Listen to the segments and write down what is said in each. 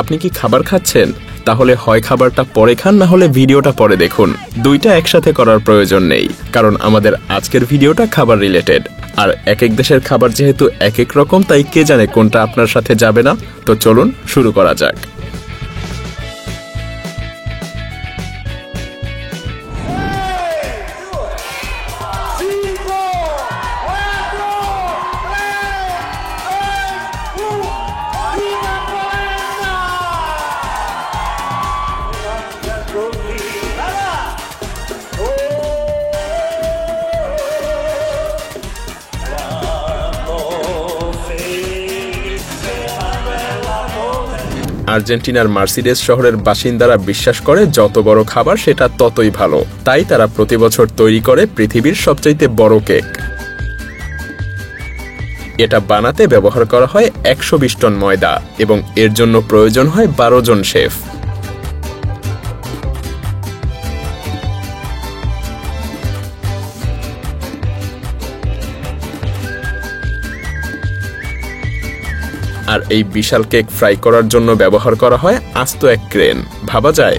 আপনি কি খাবার খাচ্ছেন? তাহলে হয় খাবারটা পরে খান, না হলে ভিডিওটা পরে দেখুন। দুইটা একসাথে করার প্রয়োজন নেই, কারণ আমাদের আজকের ভিডিওটা খাবার রিলেটেড। আর এক এক দেশের খাবার যেহেতু এক এক রকম, তাই কে জানে কোনটা আপনার সাথে যাবে না। তো চলুন শুরু করা যাক। আর্জেন্টিনার মার্সিডেস শহরের বাসিন্দারা বিশ্বাস করে যত বড় খাবার সেটা ততই ভালো, তাই তারা প্রতি বছর তৈরি করে পৃথিবীর সবচাইতে বড় কেক। এটা বানাতে ব্যবহার করা হয় 120 টন ময়দা এবং এর জন্য প্রয়োজন হয় 12 জন শেফ। আর এই বিশাল কেক ফ্রাই করার জন্য ব্যবহার করা হয় আস্ত এক ক্রেন। ভাবা যায়?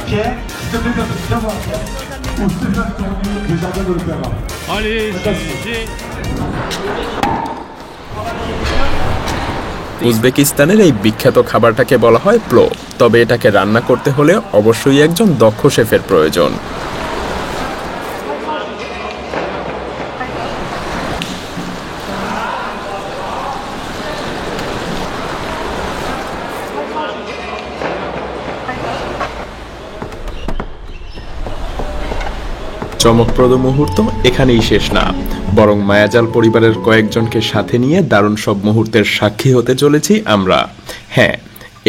Pierre, s'il te plaît, viens voir Pierre. Ou je te viens le jardin de l'opéra. Allez, j'ai... উজবেকিস্তানের এই বিখ্যাত খাবারটাকে বলা হয় প্লো। তবে এটাকে রান্না করতে হলে অবশ্যই একজন দক্ষ শেফের প্রয়োজন। চমকপ্রদ মুহূর্ত এখানেই শেষ না, বরং মায়াজাল পরিবারের কয়েকজনকে সাথে নিয়ে দারুণ সব মুহূর্তের সাক্ষী হতে চলেছি আমরা। হ্যাঁ,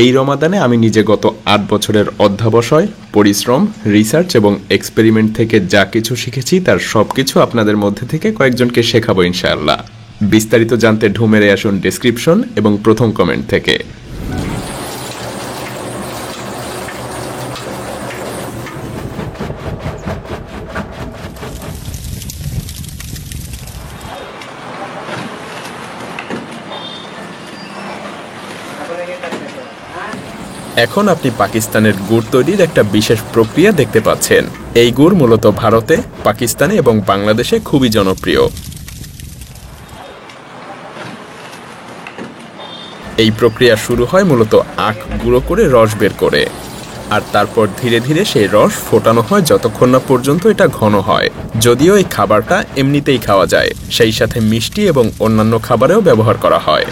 এই রমাদানে আমি নিজে গত 8 বছরের অধ্যবসায়, পরিশ্রম, রিসার্চ এবং এক্সপেরিমেন্ট থেকে যা কিছু শিখেছি তার সবকিছু আপনাদের মধ্যে থেকে কয়েকজনকে শেখাবো ইনশাআল্লাহ। বিস্তারিত জানতে ঢু মেরে আসুন ডেসক্রিপশন এবং প্রথম কমেন্ট থেকে। এখন আপনি পাকিস্তানের গুড় তৈরির একটা বিশেষ প্রক্রিয়া দেখতে পাচ্ছেন। এই গুড় মূলত ভারতে, পাকিস্তানে এবং বাংলাদেশে খুবই জনপ্রিয়। এই প্রক্রিয়া শুরু হয় মূলত আখ গুঁড়ো করে রস বের করে, আর তারপর ধীরে ধীরে সেই রস ফোটানো হয় যতক্ষণ না পর্যন্ত এটা ঘন হয়। যদিও এই খাবারটা এমনিতেই খাওয়া যায়, সেই সাথে মিষ্টি এবং অন্যান্য খাবারেও ব্যবহার করা হয়।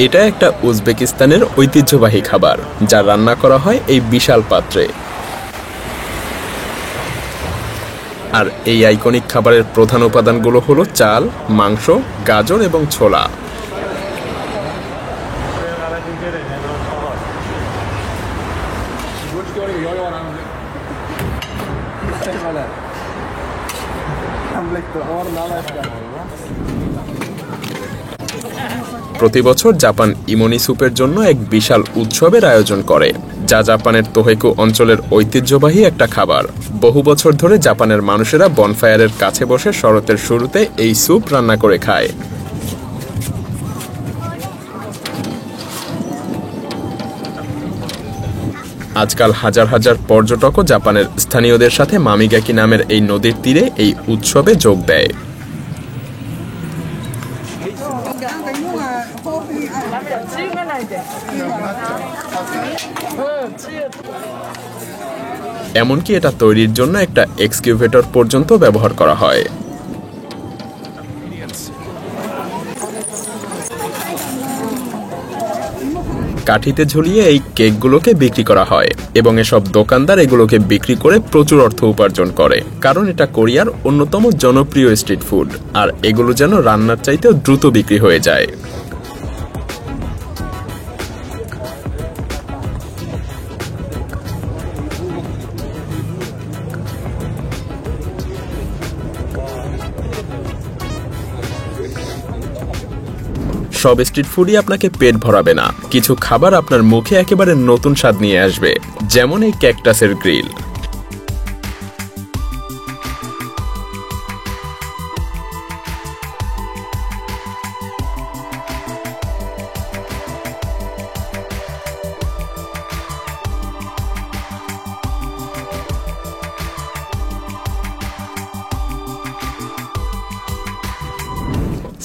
এটা একটা উজবেকিস্তানের ঐতিহ্যবাহী খাবার, যা রান্না করা হয় এই বিশাল পাত্রে। আর এই আইকনিক খাবারের প্রধান উপাদানগুলো হলো চাল, মাংস, গাজর এবং ছোলা। প্রতি বছর জাপান ইমনি স্যুপের জন্য এক বিশাল উৎসবের আয়োজন করে, যা জাপানের তোহেকু অঞ্চলের ঐতিহ্যবাহী একটা খাবার। বহু বছর ধরে জাপানের মানুষেরা বনফায়ারের কাছে বসে শরতের শুরুতে এই স্যুপ রান্না করে খায়। আজকাল হাজার হাজার পর্যটকও জাপানের স্থানীয়দের সাথে মামিগাকি নামের এই নদীর তীরে এই উৎসবে যোগ দেয়। এমনকি এটা তৈরির জন্য একটা এক্সকিউভেটর পর্যন্ত ব্যবহার করা হয়। কাঠিতে ঝুলিয়ে এই কেকগুলোকে বিক্রি করা হয় এবং এসব দোকানদার এগুলোকে বিক্রি করে প্রচুর অর্থ উপার্জন করে, কারণ এটা কোরিয়ার অন্যতম জনপ্রিয় স্ট্রিট ফুড আর এগুলো যেন রান্নার চাইতেও দ্রুত বিক্রি হয়ে যায়। সব স্ট্রিট ফুডই আপনাকে পেট ভরাবে না, কিছু খাবার আপনার মুখে একেবারে নতুন স্বাদ নিয়ে আসবে, যেমন এই ক্যাকটাসের গ্রিল।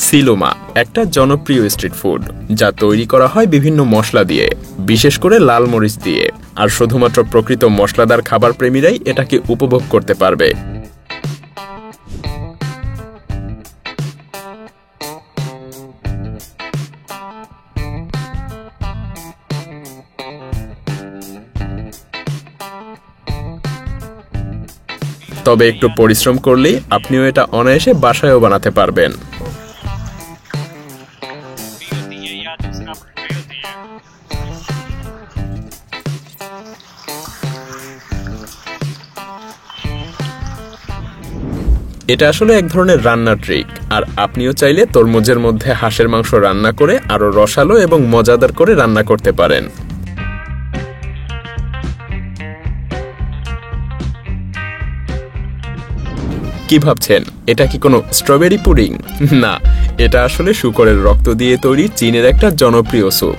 সিলোমা একটা জনপ্রিয় স্ট্রিট ফুড যা তৈরি করা হয় বিভিন্ন মশলা দিয়ে, বিশেষ করে লাল মরিচ দিয়ে, আর শুধুমাত্র প্রকৃত মশলাদার খাবার প্রেমীরাই এটাকে উপভোগ করতে পারবে। তবে একটু পরিশ্রম করলেই আপনিও এটা অনায়াসে বাসায়ও বানাতে পারবেন। এটা আসলে এক ধরনের রান্নার ট্রিক, আর আপনিও চাইলে তরমুজের মধ্যে হাঁসের মাংস রান্না করে আরো রসালো এবং মজাদার করে রান্না করতে পারেন। কি ভাবছেন, এটা কি কোনো স্ট্রবেরি পুডিং? না, এটা আসলে শূকরের রক্ত দিয়ে তৈরি চীনের একটা জনপ্রিয় স্যুপ,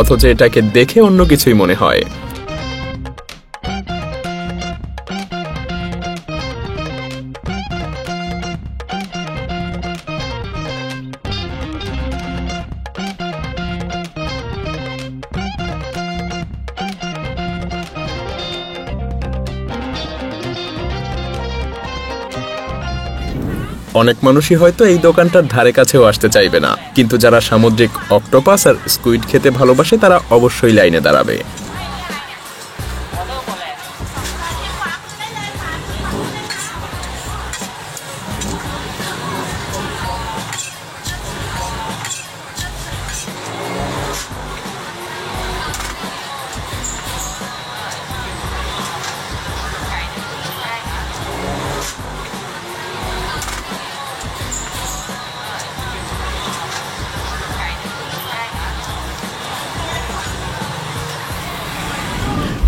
অথচ এটাকে দেখে অন্য কিছুই মনে হয়। অনেক মানুষই হয়তো এই দোকানটার ধারে কাছেও আসতে চাইবে না, কিন্তু যারা সামুদ্রিক অক্টোপাস আর স্কুইড খেতে ভালোবাসে তারা অবশ্যই লাইনে দাঁড়াবে।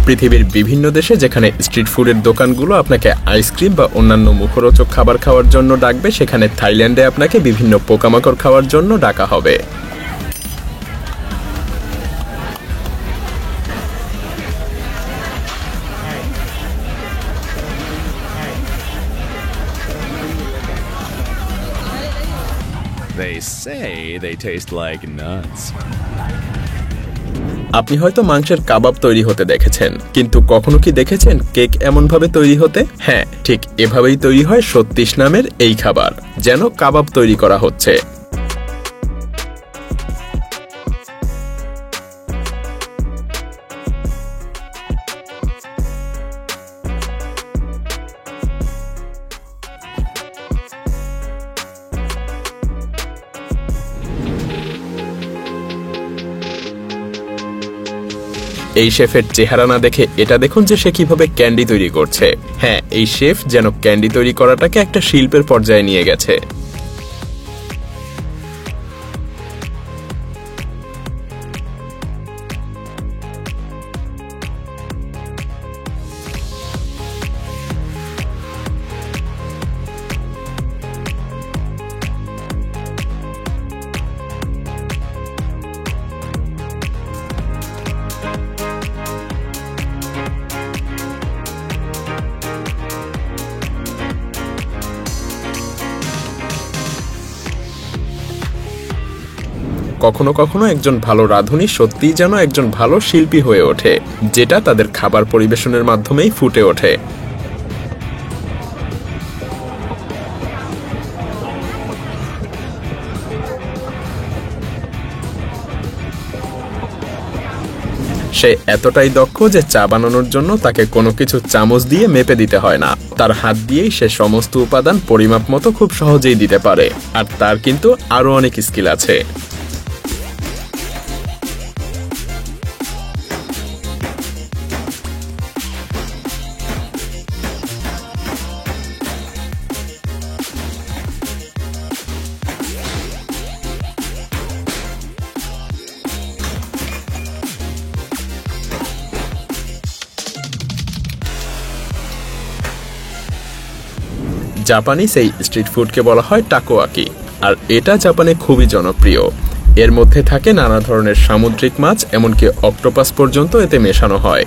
পৃথিবীর বিভিন্ন দেশে যেখানে স্ট্রিট ফুডের দোকানগুলো আপনাকে আইসক্রিম বা অন্যান্য মুখরোচক খাবার খাওয়ার জন্য ডাকবে, সেখানে থাইল্যান্ডে আপনাকে বিভিন্ন পোকামাকড় খাওয়ার জন্য ডাকা হবে। They say they taste like nuts. আপনি হয়তো মাংসের কাবাব তৈরি হতে দেখেছেন, কিন্তু কখনো কি দেখেছেন কেক এমন ভাবে তৈরি হতে? হ্যাঁ, ঠিক এভাবেই তৈরি হয় ৩৬ নামের এই খাবার, যেন কাবাব তৈরি করা হচ্ছে। এই শেফের চেহারা না দেখে এটা দেখুন যে সে কিভাবে ক্যান্ডি তৈরি করছে। হ্যাঁ, এই শেফ যেন ক্যান্ডি তৈরি করাটাকে একটা শিল্পের পর্যায়ে নিয়ে গেছে। কখনো কখনো একজন ভালো রাঁধুনি সত্যিই যেন একজন ভালো শিল্পী হয়ে ওঠে, যেটা তাদের খাবার পরিবেশনের মাধ্যমেই ফুটে ওঠে। সে এতটাই দক্ষ যে চা বানানোর জন্য তাকে কোনো কিছু চামচ দিয়ে মেপে দিতে হয় না, তার হাত দিয়েই সে সমস্ত উপাদান পরিমাপ মতো খুব সহজেই দিতে পারে। আর তার কিন্তু আরো অনেক স্কিল আছে। জাপানিজ এই স্ট্রিট ফুডকে বলা হয় টাকোয়াকি, আর এটা জাপানে খুবই জনপ্রিয়। এর মধ্যে থাকে নানা ধরনের সামুদ্রিক মাছ, এমনকি অক্টোপাস পর্যন্ত এতে মেশানো হয়।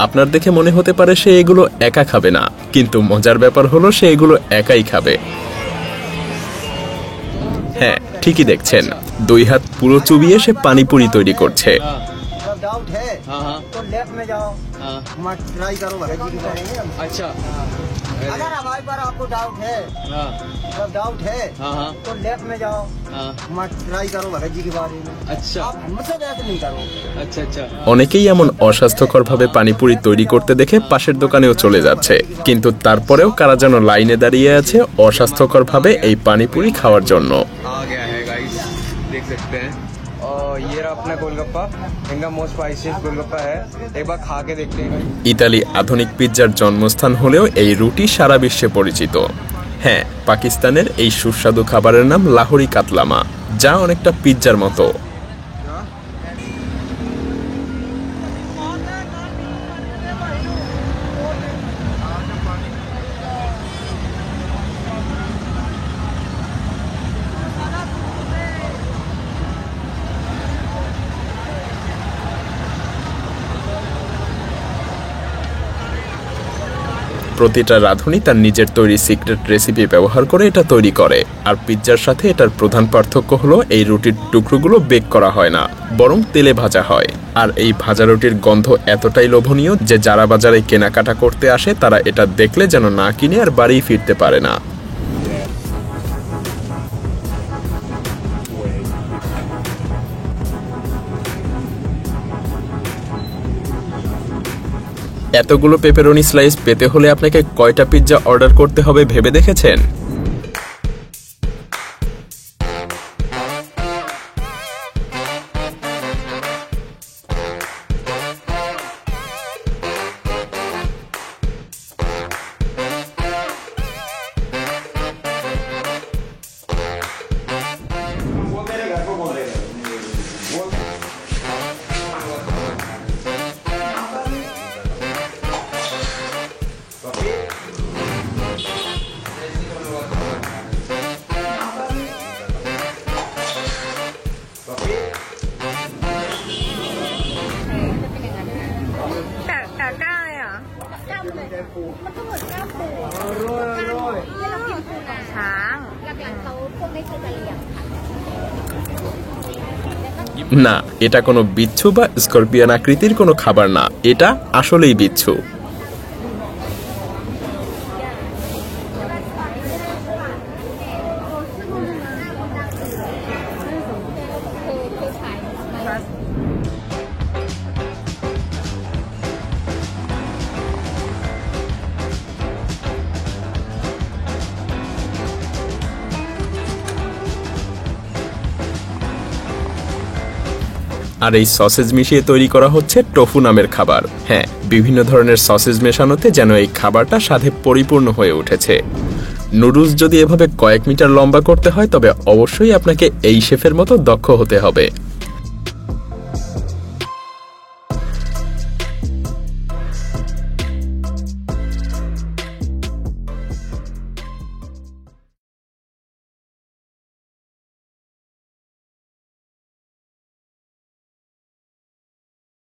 আপনার দেখে মনে হতে পারে সে এগুলো একা খাবে না, কিন্তু মজার ব্যাপার হলো সে এগুলো একাই খাবে। হ্যাঁ, ঠিকই দেখছেন, 2 হাত পুরো চুবিয়ে সে পানিপুরি তৈরি করছে। डाउट है तो लेफ्ट में जाओ, ट्राई करो भगत जी के बारे में। अच्छा, अगर हमारे पर आपको डाउट है, जब डाउट है तो लेफ्ट में जाओ, ट्राई करो भगत जी के बारे में। अच्छा, आप हमसे वैसे नहीं करो। अच्छा अच्छा। অনেকেই এমন অস্বাস্থ্যকরভাবে পানিপুরি তৈরি করতে দেখে পাশের দোকানেও চলে যাচ্ছে, কিন্তু তারপরেও কারা যেন লাইনে দাঁড়িয়ে আছে অস্বাস্থ্যকরভাবে এই পানিপুরি খাওয়ার জন্য। आ गया है गाइस, देख सकते हैं। और ये रहा अपना गोलगप्पा, इनका मोस्ट स्पाइसीएस्ट गोलगप्पा है, एक बार खा के देखते हैं। ইতালি আধুনিক পিৎজার জন্মস্থান হলেও এই রুটি সারা বিশ্বে পরিচিত। হ্যাঁ, পাকিস্তানের এই সুস্বাদু খাবারের নাম লাহোরি কাতলামা, যা অনেকটা পিৎজার মতো। প্রতিটা রাঁধুনি তার নিজের তৈরি সিক্রেট রেসিপি ব্যবহার করে এটা তৈরি করে। আর পিৎজার সাথে এটার প্রধান পার্থক্য হলো এই রুটির টুকরোগুলো বেক করা হয় না, বরং তেলে ভাজা হয়। আর এই ভাজা রুটির গন্ধ এতটাই লোভনীয় যে যারা বাজারে কেনাকাটা করতে আসে তারা এটা দেখলে যেন না কিনে আর বাড়ি ফিরতে পারে না। এতগুলো পেপারনি স্লাইস পেতে হলে আপনাকে কয়টা পিৎজা অর্ডার করতে হবে ভেবে দেখেছেন? না, এটা কোনো বিচ্ছু বা স্করপিয়ন আকৃতির কোনো খাবার না, এটা আসলেই বিচ্ছু। আর এই সসেজ মিশিয়ে তৈরি করা হচ্ছে টোফু নামের খাবার। হ্যাঁ, বিভিন্ন ধরনের সসেজ মেশানোতে যেন এই খাবারটা স্বাদে পরিপূর্ণ হয়ে উঠেছে। নুডলস যদি এভাবে কয়েক মিটার লম্বা করতে হয় তবে অবশ্যই আপনাকে এই শেফের মতো দক্ষ হতে হবে।